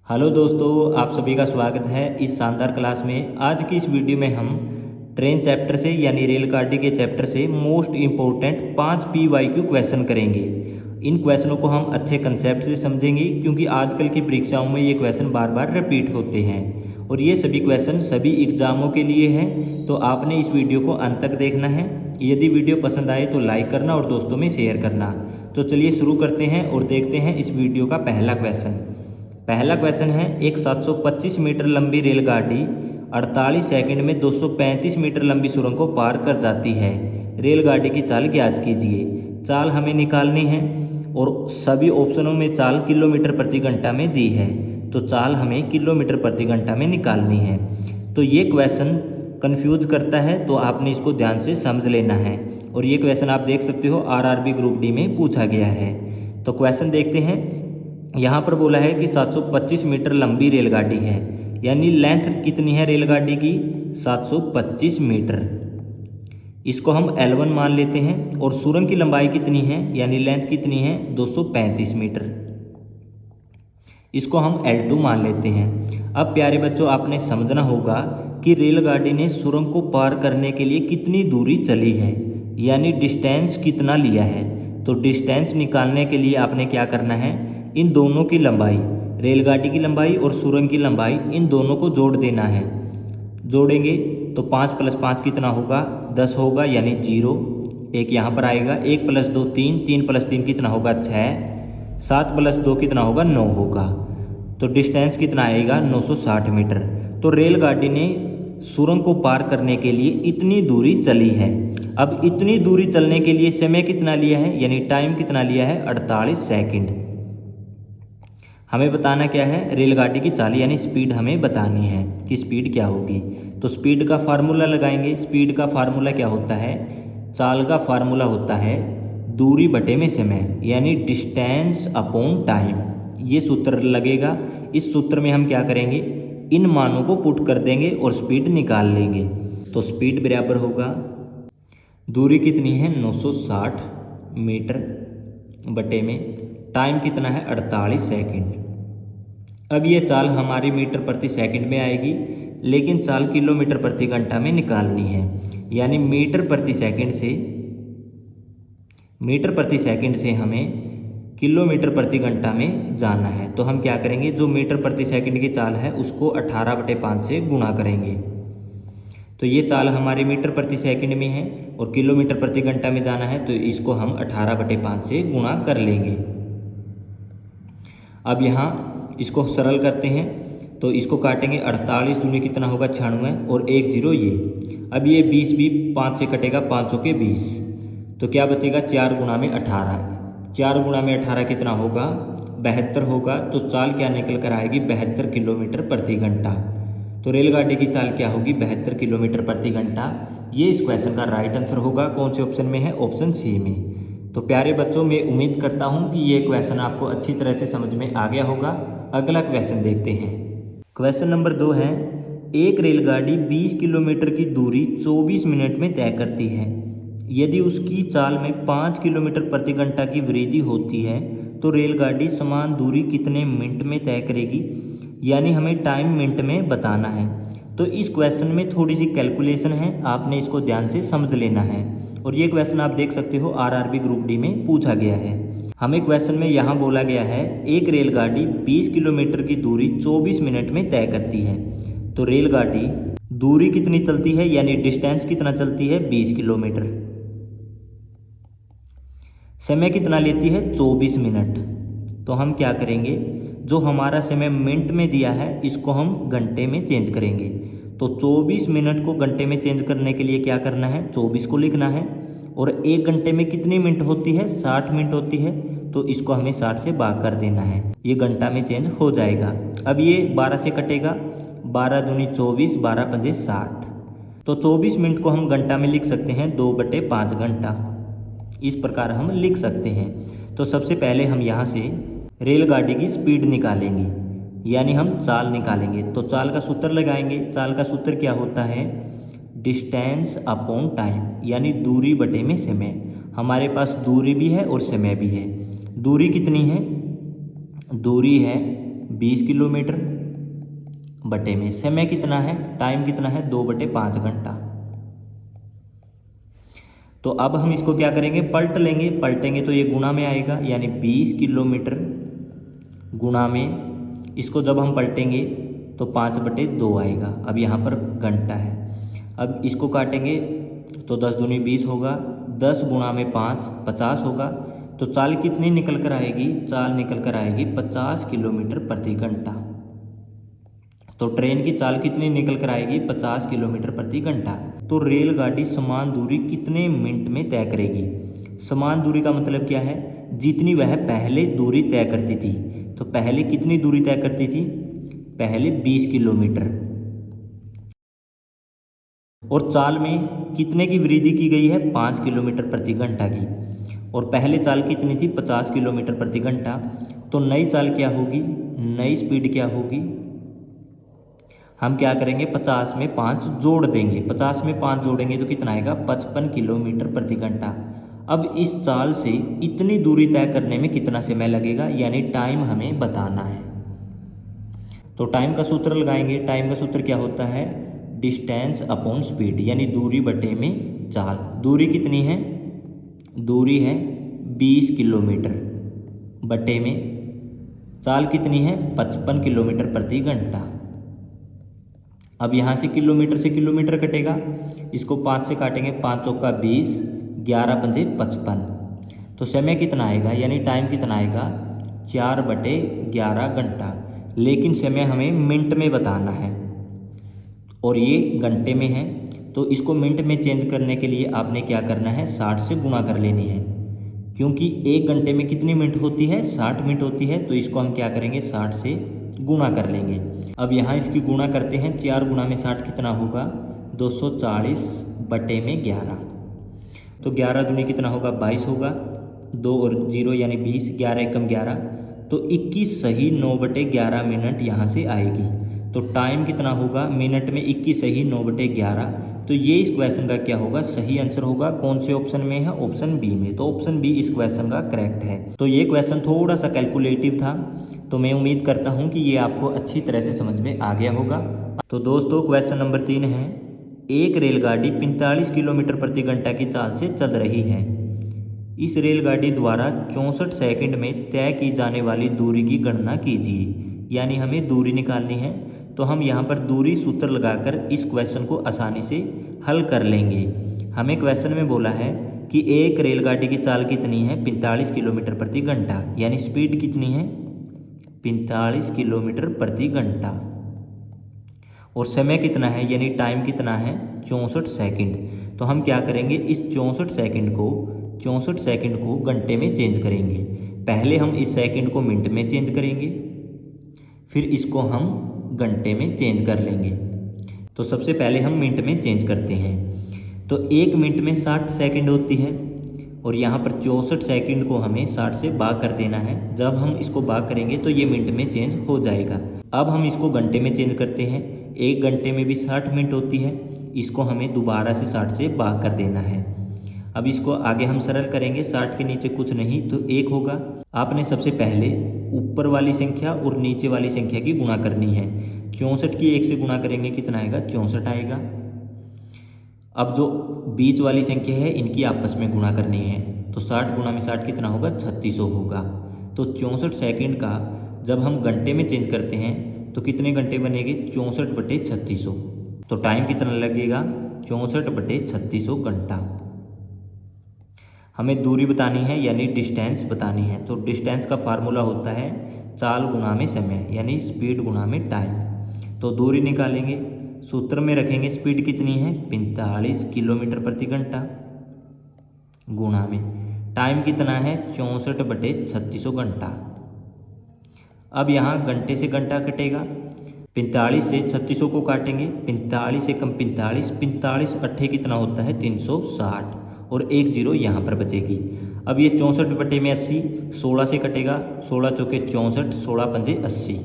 Hello दोस्तों, आप सभी का स्वागत है इस शानदार क्लास में। आज की इस वीडियो में हम ट्रेन चैप्टर से यानी रेलगाड़ी के चैप्टर से मोस्ट इम्पोर्टेंट 5 PYQ क्वेश्चन करेंगे। इन क्वेश्चनों को हम अच्छे कंसेप्ट से समझेंगे क्योंकि आजकल की परीक्षाओं में ये क्वेश्चन बार बार रिपीट होते हैं और ये सभी क्वेश्चन सभी एग्जामों के लिए हैं। तो आपने इस वीडियो को अंत तक देखना है। यदि वीडियो पसंद आए तो लाइक करना और दोस्तों में शेयर करना। तो चलिए शुरू करते हैं और देखते हैं इस वीडियो का पहला क्वेश्चन। पहला क्वेश्चन है, एक 725 मीटर लंबी रेलगाड़ी 48 सेकंड में 235 मीटर लंबी सुरंग को पार कर जाती है। रेलगाड़ी की चाल ज्ञात कीजिए। चाल हमें निकालनी है और सभी ऑप्शनों में चाल किलोमीटर प्रति घंटा में दी है, तो चाल हमें किलोमीटर प्रति घंटा में निकालनी है। तो ये क्वेश्चन कंफ्यूज करता है, तो आपने इसको ध्यान से समझ लेना है। और ये क्वेश्चन आप देख सकते हो RRB ग्रुप डी में पूछा गया है। तो क्वेश्चन देखते हैं। यहाँ पर बोला है कि 725 मीटर लंबी रेलगाड़ी है, यानी लेंथ कितनी है रेलगाड़ी की? 725 मीटर। इसको हम L1 मान लेते हैं। और सुरंग की लंबाई कितनी है यानी लेंथ कितनी है? 235 मीटर। इसको हम L2 मान लेते हैं। अब प्यारे बच्चों, आपने समझना होगा कि रेलगाड़ी ने सुरंग को पार करने के लिए कितनी दूरी चली है, यानी डिस्टेंस कितना लिया है। तो डिस्टेंस निकालने के लिए आपने क्या करना है, इन दोनों की लंबाई, रेलगाड़ी की लंबाई और सुरंग की लंबाई, इन दोनों को जोड़ देना है। जोड़ेंगे तो 5 + 5 कितना होगा? 10 होगा, यानी 0। एक यहाँ पर आएगा। 1 + 2 3, 3 + 3 कितना होगा? 6। 7 + 2 कितना होगा? 9 होगा। तो डिस्टेंस कितना आएगा? 960 मीटर। तो रेलगाड़ी ने सुरंग को पार करने के लिए इतनी दूरी चली है। अब इतनी दूरी चलने के लिए समय कितना लिया है, यानी टाइम कितना लिया है? 48 सेकंड। हमें बताना क्या है? रेलगाड़ी की चाल यानी स्पीड हमें बतानी है कि स्पीड क्या होगी। तो स्पीड का फार्मूला लगाएंगे। स्पीड का फार्मूला क्या होता है? चाल का फार्मूला होता है दूरी बटे में समय, यानी डिस्टेंस अपॉन टाइम। ये सूत्र लगेगा। इस सूत्र में हम क्या करेंगे, इन मानों को पुट कर देंगे और स्पीड निकाल लेंगे। तो स्पीड बराबर होगा, दूरी कितनी है? 960 मीटर बटे में टाइम कितना है? 48 सेकंड। अब ये चाल हमारी मीटर प्रति सेकंड में आएगी, लेकिन चाल किलोमीटर प्रति घंटा में निकालनी है, यानी मीटर प्रति सेकंड से हमें किलोमीटर प्रति घंटा में जाना है। तो हम क्या करेंगे, जो मीटर प्रति सेकंड की चाल है उसको 18/5 से गुणा करेंगे। तो ये चाल हमारी मीटर प्रति सेकंड में है और किलोमीटर प्रति घंटा में जाना है, तो इसको हम 18/5 से गुणा कर लेंगे। अब यहाँ इसको सरल करते हैं, तो इसको काटेंगे। 48 दूनी कितना होगा? 96 और 1 0 ये। अब ये 20 भी 5 से कटेगा, 5 के 20। तो क्या बचेगा? 4 × 18। 4 × 18 कितना होगा? 72 होगा। तो चाल क्या निकल कर आएगी? 72 किलोमीटर प्रति घंटा। तो रेलगाड़ी की चाल क्या होगी? 72 किलोमीटर प्रति घंटा। ये इस क्वेश्चन का राइट आंसर होगा। कौन से ऑप्शन में है? ऑप्शन सी में। तो प्यारे बच्चों, मैं उम्मीद करता हूँ कि ये क्वेश्चन आपको अच्छी तरह से समझ में आ गया होगा। अगला क्वेश्चन देखते हैं। क्वेश्चन नंबर 2 है, एक रेलगाड़ी 20 किलोमीटर की दूरी 24 मिनट में तय करती है। यदि उसकी चाल में 5 किलोमीटर प्रति घंटा की वृद्धि होती है तो रेलगाड़ी समान दूरी कितने मिनट में तय करेगी, यानी हमें टाइम मिनट में बताना है। तो इस क्वेश्चन में थोड़ी सी कैलकुलेशन है, आपने इसको ध्यान से समझ लेना है। और ये क्वेश्चन आप देख सकते हो RRB ग्रुप डी में पूछा गया है। हमें क्वेश्चन में यहाँ बोला गया है, एक रेलगाड़ी 20 किलोमीटर की दूरी 24 मिनट में तय करती है। तो रेलगाड़ी दूरी कितनी चलती है, यानी डिस्टेंस कितना चलती है? 20 किलोमीटर। समय कितना लेती है? 24 मिनट। तो हम क्या करेंगे, जो हमारा समय मिनट में दिया है इसको हम घंटे में चेंज करेंगे। तो 24 मिनट को घंटे में चेंज करने के लिए क्या करना है? 24 को लिखना है। और 1 घंटे में कितनी मिनट होती है? 60 मिनट होती है। तो इसको हमें 60 से भाग कर देना है, ये घंटा में चेंज हो जाएगा। अब ये 12 से कटेगा, 12 दूनी 24, 12 पंजे 60। तो 24 मिनट को हम घंटा में लिख सकते हैं 2/5 घंटा। इस प्रकार हम लिख सकते हैं। तो सबसे पहले हम यहाँ से रेलगाड़ी की स्पीड निकालेंगे, यानी हम चाल निकालेंगे। तो चाल का सूत्र लगाएंगे। चाल का सूत्र क्या होता है? डिस्टेंस अपॉन टाइम, यानी दूरी बटे में समय। हमारे पास दूरी भी है और समय भी है। दूरी कितनी है? दूरी है 20 किलोमीटर बटे में समय कितना है, टाइम कितना है, 2/5 घंटा। तो अब हम इसको क्या करेंगे, पलट लेंगे, पलटेंगे तो ये गुणा में आएगा, यानी 20 किलोमीटर गुणा में, इसको जब हम पलटेंगे तो 5/2 आएगा। अब यहाँ पर घंटा है, अब इसको काटेंगे तो 10 दूनी 20 होगा, 10 गुणा में 5 50 होगा। तो चाल कितनी निकल कर आएगी, चाल निकल कर आएगी 50 किलोमीटर प्रति घंटा। तो ट्रेन की चाल कितनी निकल कर आएगी, 50 किलोमीटर प्रति घंटा। तो रेलगाड़ी समान दूरी कितने मिनट में तय करेगी। समान दूरी का मतलब क्या है, जितनी वह पहले दूरी तय करती थी। तो पहले कितनी दूरी तय करती थी, पहले 20 किलोमीटर, और चाल में कितने की वृद्धि की गई है, 5 किलोमीटर प्रति घंटा की। और पहले चाल कितनी थी, 50 किलोमीटर प्रति घंटा। तो नई चाल क्या होगी, नई स्पीड क्या होगी, हम क्या करेंगे, 50 में 5 जोड़ देंगे, 50 में 5 जोड़ेंगे तो कितना आएगा, 55 किलोमीटर प्रति घंटा। अब इस चाल से इतनी दूरी तय करने में कितना समय लगेगा, यानी टाइम हमें बताना है। तो टाइम का सूत्र लगाएंगे, टाइम का सूत्र क्या होता है, डिस्टेंस अपॉन स्पीड, यानी दूरी बटे में चाल। दूरी कितनी है, दूरी है 20 किलोमीटर बटे में चाल कितनी है, 55 किलोमीटर प्रति घंटा। अब यहाँ से किलोमीटर कटेगा, इसको 5 से काटेंगे, 5 चौका 20, 11 पंजे 55। तो समय कितना आएगा, यानी टाइम कितना आएगा, 4/11 घंटा। लेकिन समय हमें मिनट में बताना है और ये घंटे में है, तो इसको मिनट में चेंज करने के लिए आपने क्या करना है, 60 से गुणा कर लेनी है, क्योंकि 1 घंटे में कितनी मिनट होती है, 60 मिनट होती है। तो इसको हम क्या करेंगे, 60 से गुणा कर लेंगे। अब यहाँ इसकी गुणा करते हैं, 4 गुणा में 60 कितना होगा, 240 बटे में 11। तो 11 दूनी कितना होगा, 22 होगा, 2 और 0 यानी 20, 11 एकम 11, तो 21 सही 9/11 मिनट यहाँ से आएगी। तो टाइम कितना होगा, मिनट में 21 सही 9/11। तो ये इस क्वेश्चन का क्या होगा, सही आंसर होगा। कौन से ऑप्शन में है, ऑप्शन बी में। तो ऑप्शन बी इस क्वेश्चन का करेक्ट है। तो ये क्वेश्चन थोड़ा सा कैलकुलेटिव था, तो मैं उम्मीद करता हूँ कि ये आपको अच्छी तरह से समझ में आ गया होगा। तो दोस्तों क्वेश्चन नंबर 3 है, एक रेलगाड़ी 45 किलोमीटर प्रति घंटा की चाल से चल रही है। इस रेलगाड़ी द्वारा 64 सेकंड में तय की जाने वाली दूरी की गणना कीजिए। यानी हमें दूरी निकालनी है, तो हम यहाँ पर दूरी सूत्र लगाकर इस क्वेश्चन को आसानी से हल कर लेंगे। हमें क्वेश्चन में बोला है कि एक रेलगाड़ी की चाल कितनी है, 45 किलोमीटर प्रति घंटा, यानी स्पीड कितनी है, 45 किलोमीटर प्रति घंटा, और समय कितना है, यानी टाइम कितना है, 64 सेकंड। तो हम क्या करेंगे, इस 64 सेकंड को घंटे में चेंज करेंगे। पहले हम इस सेकंड को मिनट में चेंज करेंगे, फिर इसको हम घंटे में चेंज कर लेंगे। तो सबसे पहले हम मिनट में चेंज करते हैं। तो 1 मिनट में 60 सेकंड होती है, और यहाँ पर 64 सेकंड को हमें 60 से भाग कर देना है। जब हम इसको भाग करेंगे तो ये मिनट में चेंज हो जाएगा। अब हम इसको घंटे में चेंज करते हैं। 1 घंटे में भी 60 मिनट होती है, इसको हमें दोबारा से 60 से भाग कर देना है। अब इसको आगे हम सरल करेंगे, 60 के नीचे कुछ नहीं तो 1 होगा। आपने सबसे पहले ऊपर वाली संख्या और नीचे वाली संख्या की गुणा करनी है। 64 की 1 से गुणा करेंगे कितना आएगा, 64 आएगा। अब जो बीच वाली संख्या है इनकी आपस में गुणा करनी है, तो 60 गुणा में 60 कितना होगा, 3600 होगा। तो 64 सेकंड का जब हम घंटे में चेंज करते हैं तो कितने घंटे बनेंगे, 64/3600। तो टाइम कितना लगेगा, 64/3600 घंटा। हमें दूरी बतानी है, यानी डिस्टेंस बतानी है। तो डिस्टेंस का फार्मूला होता है चाल गुणा में समय, यानी स्पीड गुणा में टाइम। तो दूरी निकालेंगे, सूत्र में रखेंगे स्पीड कितनी है, 45 किलोमीटर प्रति घंटा, गुणा में टाइम कितना है, 64/3600 घंटा। अब यहाँ घंटे से घंटा कटेगा, 45 से 3600 को काटेंगे, 45 से कम 45, 45 अट्ठे कितना होता है, 360, और 1 0 यहाँ पर बचेगी। अब ये 64/80, 16 से कटेगा, 16 चौके 64, 16 पंजे 80।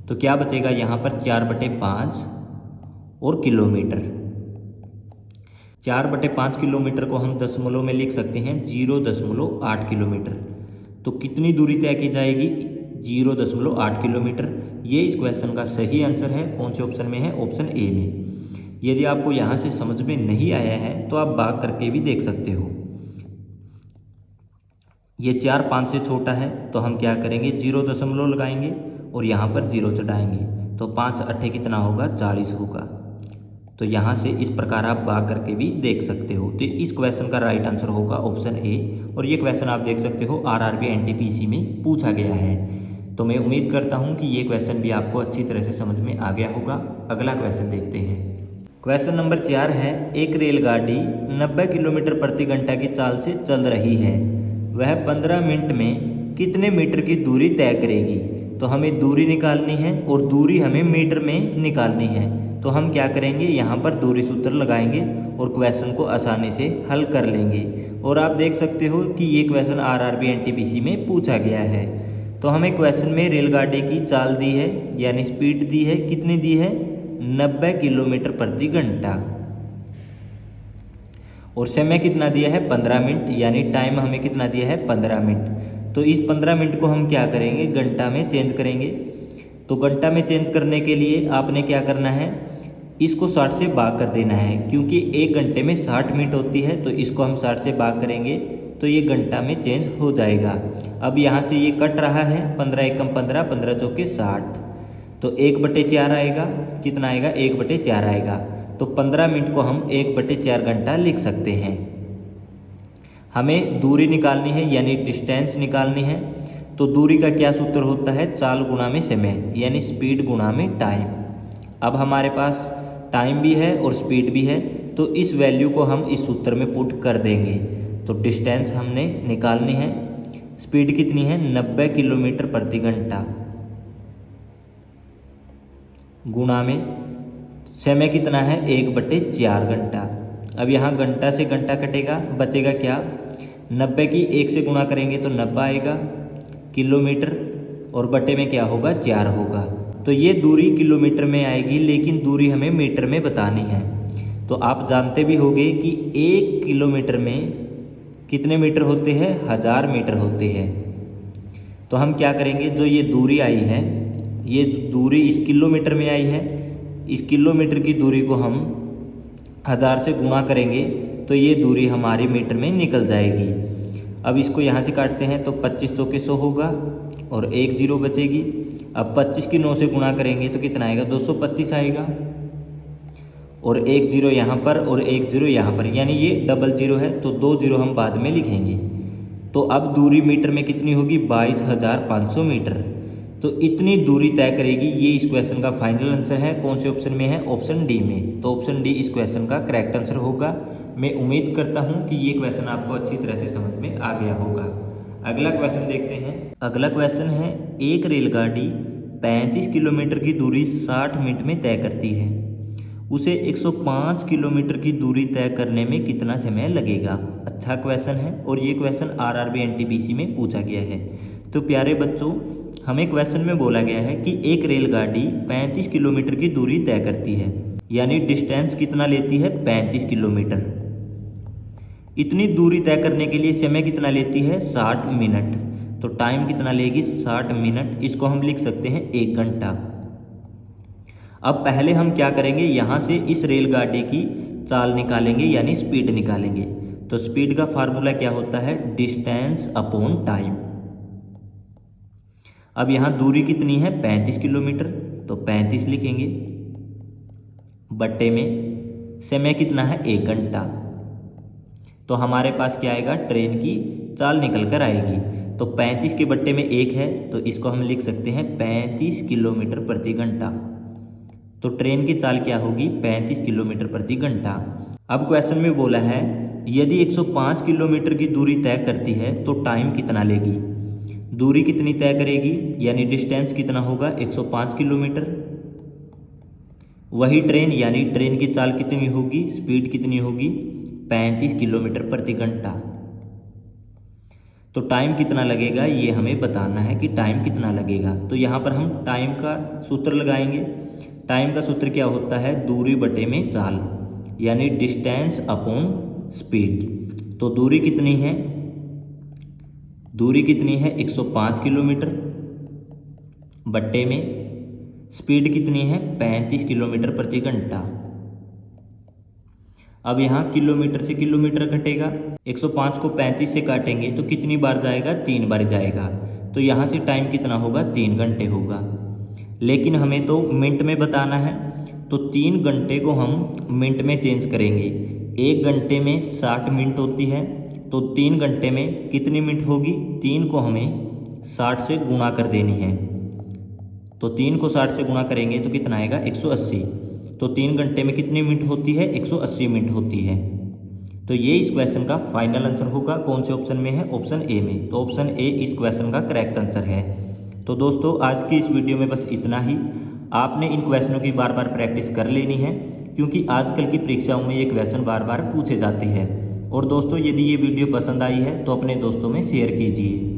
तो क्या बचेगा यहाँ पर, 4/5 और किलोमीटर। 4/5 किलोमीटर को हम दशमलव में लिख सकते हैं 0.8 किलोमीटर। तो कितनी दूरी तय की जाएगी, 0.8 किलोमीटर। ये इस क्वेश्चन का सही आंसर है। कौन से ऑप्शन में है? ऑप्शन ए में। यदि आपको यहाँ से समझ में नहीं आया है तो आप भाग करके भी देख सकते हो। ये 4 5 से छोटा है तो हम क्या करेंगे, 0 दशमलव लगाएंगे और यहाँ पर 0 चढ़ाएंगे, तो 5 अट्ठे कितना होगा, 40 होगा। तो यहाँ से इस प्रकार आप भाग करके भी देख सकते हो। तो इस क्वेश्चन का राइट आंसर होगा ऑप्शन ए। और ये क्वेश्चन आप देख सकते हो आरआरबी एनटीपीसी में पूछा गया है। तो मैं उम्मीद करता हूँ कि ये क्वेश्चन भी आपको अच्छी तरह से समझ में आ गया होगा। अगला क्वेश्चन देखते हैं। क्वेश्चन नंबर 4 है, एक रेलगाड़ी 90 किलोमीटर प्रति घंटा की चाल से चल रही है। वह 15 मिनट में कितने मीटर की दूरी तय करेगी? तो हमें दूरी निकालनी है और दूरी हमें मीटर में निकालनी है। तो हम क्या करेंगे, यहाँ पर दूरी सूत्र लगाएंगे और क्वेश्चन को आसानी से हल कर लेंगे। और आप देख सकते हो कि ये क्वेश्चन आरआरबी एनटीपीसी में पूछा गया है। तो हमें क्वेश्चन में रेलगाड़ी की चाल दी है यानी स्पीड दी है, कितनी दी है, 90 किलोमीटर प्रति घंटा, और समय कितना दिया है, 15 मिनट, यानी टाइम हमें कितना दिया है, 15 मिनट। तो इस 15 मिनट को हम क्या करेंगे, घंटा में चेंज करेंगे। तो घंटा में चेंज करने के लिए आपने क्या करना है, इसको 60 से भाग कर देना है, क्योंकि एक घंटे में 60 मिनट होती है। तो इसको हम 60 से भाग करेंगे तो ये घंटा में चेंज हो जाएगा। अब यहाँ से ये कट रहा है, 15 एकम 15, 15 चौके 60, तो 1/4 आएगा, कितना आएगा, 1/4 आएगा। तो 15 मिनट को हम 1/4 घंटा लिख सकते हैं। हमें दूरी निकालनी है यानी डिस्टेंस निकालनी है। तो दूरी का क्या सूत्र होता है, चाल गुणा में समय, यानी स्पीड गुणा में टाइम। अब हमारे पास टाइम भी है और स्पीड भी है, तो इस वैल्यू को हम इस सूत्र में पुट कर देंगे। तो डिस्टेंस हमने निकालनी है, स्पीड कितनी है, 90 किलोमीटर प्रति घंटा, गुणा में समय कितना है, 1/4 घंटा। अब यहाँ घंटा से घंटा कटेगा, बचेगा क्या, 90 की 1 से गुणा करेंगे तो 90 आएगा किलोमीटर, और बटे में क्या होगा, 4 होगा। तो ये दूरी किलोमीटर में आएगी, लेकिन दूरी हमें मीटर में बतानी है। तो आप जानते भी होंगे कि 1 किलोमीटर में कितने मीटर होते हैं, 1000 मीटर होते हैं। तो हम क्या करेंगे, जो ये दूरी आई है, ये दूरी इस किलोमीटर में आई है, इस किलोमीटर की दूरी को हम 1000 से गुणा करेंगे तो ये दूरी हमारी मीटर में निकल जाएगी। अब इसको यहाँ से काटते हैं तो 25 चौके 100 होगा और 1 0 बचेगी। अब 25 की 9 से गुणा करेंगे तो कितना आएगा, 225 आएगा, और 1 0 यहाँ पर और 1 0 यहाँ पर, यानी ये डबल 0 है, तो 2 0 हम बाद में लिखेंगे। तो अब दूरी मीटर में कितनी होगी, 22,500 मीटर। तो इतनी दूरी तय करेगी। ये इस क्वेश्चन का फाइनल आंसर है। कौन से ऑप्शन में है, ऑप्शन डी में। तो ऑप्शन डी इस क्वेश्चन का करेक्ट आंसर होगा। मैं उम्मीद करता हूँ कि ये क्वेश्चन आपको अच्छी तरह से समझ में आ गया होगा। अगला क्वेश्चन देखते हैं। अगला क्वेश्चन है, एक रेलगाड़ी 35 किलोमीटर की दूरी 60 मिनट में तय करती है, उसे 105 किलोमीटर की दूरी तय करने में कितना समय लगेगा। अच्छा क्वेश्चन है और ये क्वेश्चन आरआरबी एनटीपीसी में पूछा गया है। तो प्यारे बच्चों, हमें क्वेश्चन में बोला गया है कि एक रेलगाड़ी 35 किलोमीटर की दूरी तय करती है, यानी डिस्टेंस कितना लेती है, 35 किलोमीटर। इतनी दूरी तय करने के लिए समय कितना लेती है, 60 मिनट। तो टाइम कितना लेगी, 60 मिनट। इसको हम लिख सकते हैं 1 घंटा। अब पहले हम क्या करेंगे, यहाँ से इस रेलगाड़ी की चाल निकालेंगे यानी स्पीड निकालेंगे। तो स्पीड का फार्मूला क्या होता है, डिस्टेंस अपॉन टाइम। अब यहाँ दूरी कितनी है, 35 किलोमीटर, तो 35 लिखेंगे, बट्टे में समय कितना है, 1 घंटा। तो हमारे पास क्या आएगा, ट्रेन की चाल निकल कर आएगी। तो 35 के बट्टे में 1 है, तो इसको हम लिख सकते हैं 35 किलोमीटर प्रति घंटा। तो ट्रेन की चाल क्या होगी, 35 किलोमीटर प्रति घंटा। अब क्वेश्चन में बोला है, यदि 105 किलोमीटर की दूरी तय करती है तो टाइम कितना लेगी। दूरी कितनी तय करेगी, यानी डिस्टेंस कितना होगा, 105 किलोमीटर। वही ट्रेन, यानी ट्रेन की चाल कितनी होगी, स्पीड कितनी होगी, 35 किलोमीटर प्रति घंटा। तो टाइम कितना लगेगा, ये हमें बताना है कि टाइम कितना लगेगा। तो यहाँ पर हम टाइम का सूत्र लगाएंगे। टाइम का सूत्र क्या होता है, दूरी बटे में चाल, यानी डिस्टेंस अपॉन स्पीड। तो दूरी कितनी है, दूरी कितनी है, 105 किलोमीटर, बट्टे में स्पीड कितनी है 35 किलोमीटर प्रति घंटा। अब यहाँ किलोमीटर से किलोमीटर कटेगा, 105 को 35 से काटेंगे तो कितनी बार जाएगा 3 बार जाएगा, तो यहाँ से टाइम कितना होगा 3 घंटे होगा। लेकिन हमें तो मिनट में बताना है, तो 3 घंटे को हम मिनट में चेंज करेंगे। 1 घंटे में 60 मिनट होती है, तो 3 घंटे में कितनी मिनट होगी, 3 को हमें 60 से गुणा कर देनी है, तो 3 को 60 से गुणा करेंगे तो कितना आएगा 180। तो 3 घंटे में कितनी मिनट होती है 180 मिनट होती है। तो ये इस क्वेश्चन का फाइनल आंसर होगा। कौन से ऑप्शन में है, ऑप्शन ए में। तो ऑप्शन ए इस क्वेश्चन का करेक्ट आंसर है। तो दोस्तों आज की इस वीडियो में बस इतना ही। आपने इन क्वेश्चनों की बार बार प्रैक्टिस कर लेनी है, क्योंकि आजकल की परीक्षाओं में ये क्वेश्चन बार बार पूछे जाते हैं। और दोस्तों यदि ये वीडियो पसंद आई है तो अपने दोस्तों में शेयर कीजिए।